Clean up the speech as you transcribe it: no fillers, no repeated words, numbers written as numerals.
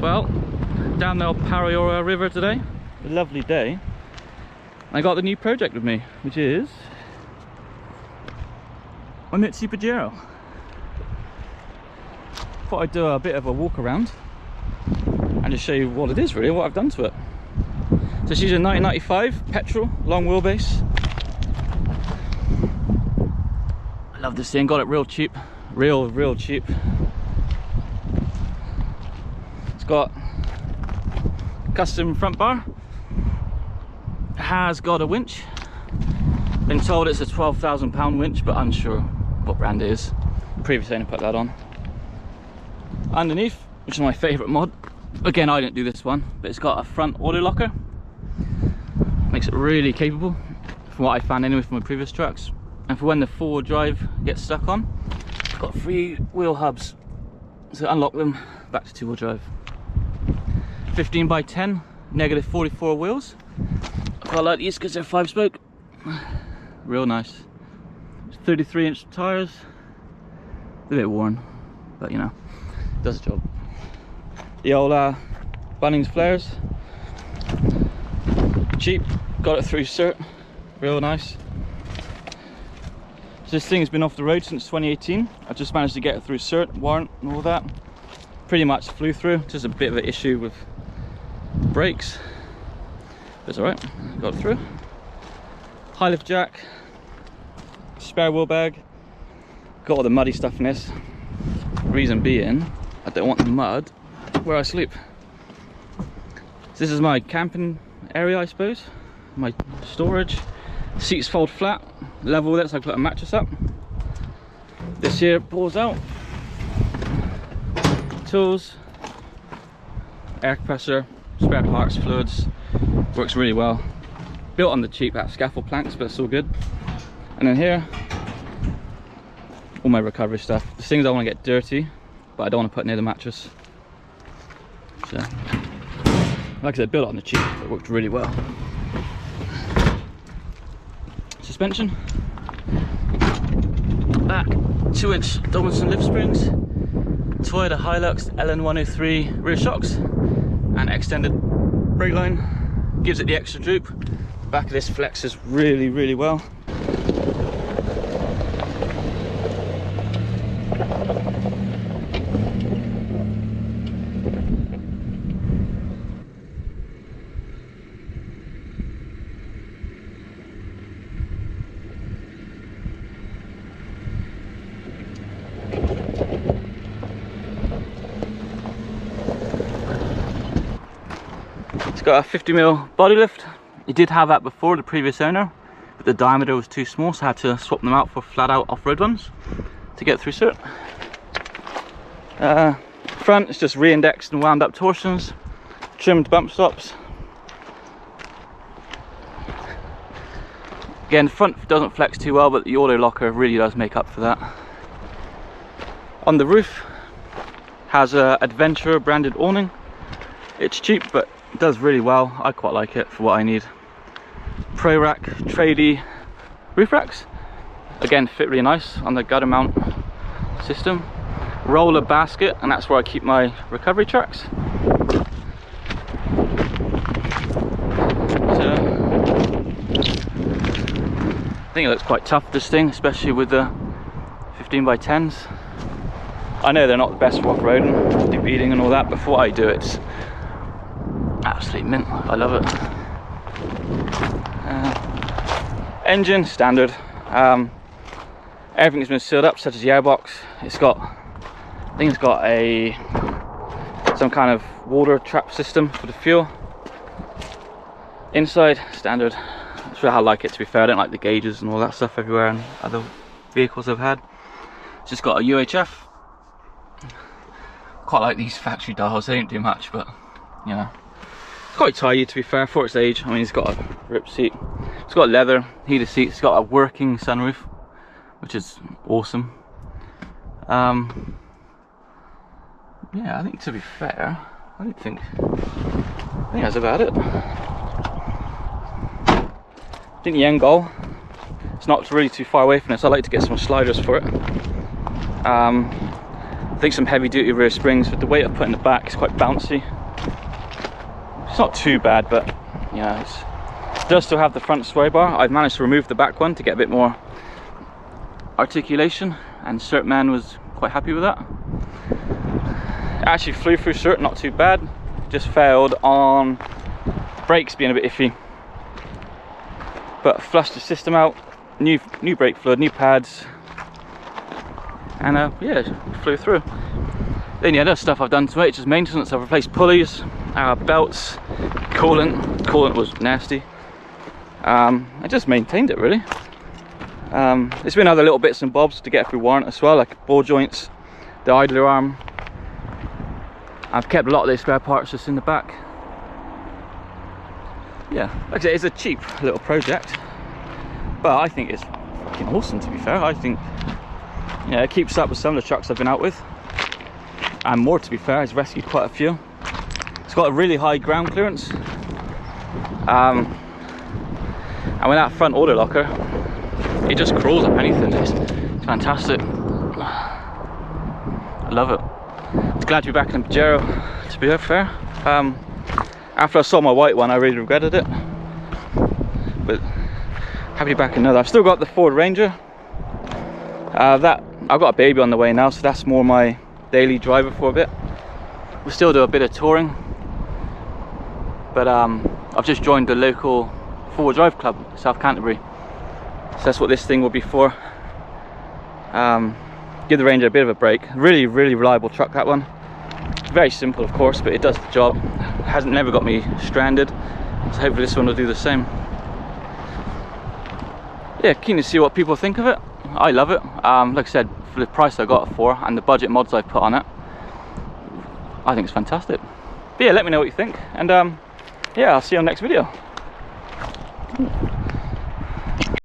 Well, down the Pajero River today, a lovely day. I got the new project with me, which is my Mitsubishi Pajero. Thought I'd do a bit of a walk around and just show you what it is really, what I've done to it. So she's a 1995 petrol, long wheelbase. I love this thing, got it real cheap, real cheap. It's got custom front bar, has got a winch. Been told it's a £12,000 winch, but unsure what brand it is. Previous owner put that on. Underneath, which is my favourite mod, again I didn't do this one, but it's got a front auto locker. Makes it really capable, from what I found anyway from my previous trucks. And for when the four-wheel drive gets stuck on, it's got 3 wheel hubs, so unlock them back to 2-wheel drive. 15 by 10, negative 44 wheels. I quite like these because they're 5-spoke. Real nice. 33-inch tyres. A bit worn, but you know, does the job. The old Bunnings flares. Cheap, got it through cert. Real nice. So this thing's been off the road since 2018. I just managed to get it through cert, warrant and all that. Pretty much flew through, just a bit of an issue with brakes. But it's alright, got it through. High lift jack, spare wheel bag. Got all the muddy stuff in this. Reason being, I don't want the mud where I sleep. So this is my camping area, I suppose. My storage. Seats fold flat, level with it so I can put a mattress up. This here pulls out. Tools, air compressor, spare parts, fluids. Works really well. Built on the cheap scaffold planks, but it's all good. And then here, all my recovery stuff. The things I want to get dirty, but I don't want to put near the mattress. So, like I said, built on the cheap, but it worked really well. Suspension. Back 2-inch Donaldson lift springs. Toyota Hilux LN103 rear shocks and extended brake line. Gives it the extra droop. The back of this flexes really well. It's got a 50mm body lift. It did have that before, the previous owner, but the diameter was too small, so I had to swap them out for flat out off-road ones to get through cert. Front is just re-indexed and wound up torsions, trimmed bump stops. Again, the front doesn't flex too well, but the auto locker really does make up for that. On the roof has a Adventure branded awning. It's cheap, but it does really well. I quite like it for what I need. Pro Rack Tradie roof racks. Again, fit really nice on the gutter mount system. Roller basket, and that's where I keep my recovery trucks. So, I think it looks quite tough, this thing, especially with the 15 by 10s. I know they're not the best for off-roading, deep eating and all that, but for what I do, it's absolutely mint. I love it. Engine standard. Everything's been sealed up, such as the airbox. It's got, I think it's got some kind of water trap system for the fuel. Inside, standard. That's really how I like it, to be fair. I don't like the gauges and all that stuff everywhere in other vehicles I've had. It's just got a UHF. Quite like these factory dials. They don't do much, but you know, it's quite tidy, to be fair, for its age. I mean, it's got a rip seat, it's got leather heated seats, it's got a working sunroof, which is awesome. Yeah, I think, to be fair, I think that's about it. I think the end goal, it's not really too far away from this. I like to get some sliders for it. think some heavy duty rear springs. With the weight I've put in the back, it's quite bouncy. It's not too bad, but yeah, it does still have the front sway bar. I've managed to remove the back one to get a bit more articulation, and Certman was quite happy with that. It actually flew through Cert, not too bad. Just failed on brakes being a bit iffy, but flushed the system out, new brake fluid, new pads, and yeah, it flew through. Then yeah, other stuff I've done to it, just maintenance. I've replaced pulleys, belts, coolant was nasty. I just maintained it really. There's been other little bits and bobs to get through warrant as well, like ball joints, the idler arm. I've kept a lot of those spare parts just in the back. Yeah, like I said, it's a cheap little project, but I think it's fucking awesome, to be fair. I think, you know, it keeps up with some of the trucks I've been out with, and more, to be fair. It's rescued quite a few. It's got a really high ground clearance, and with that front order locker, it just crawls up anything. It's fantastic. I love it. It's glad to be back in the Pajero, to be fair. After I saw my white one, I really regretted it, but happy to be back in another. I've still got the Ford Ranger. I've got a baby on the way now, so that's more my daily driver for a bit. We still do a bit of touring, but I've just joined the local four-wheel drive club, South Canterbury. So that's what this thing will be for. Give the Ranger a bit of a break. Really reliable truck, that one. Very simple, of course, but it does the job. Hasn't never got me stranded, so hopefully this one will do the same. Yeah, keen to see what people think of it. I love it. Like I said, for the price I got it for and the budget mods I've put on it, I think it's fantastic. But yeah, let me know what you think, and yeah, I'll see you on the next video.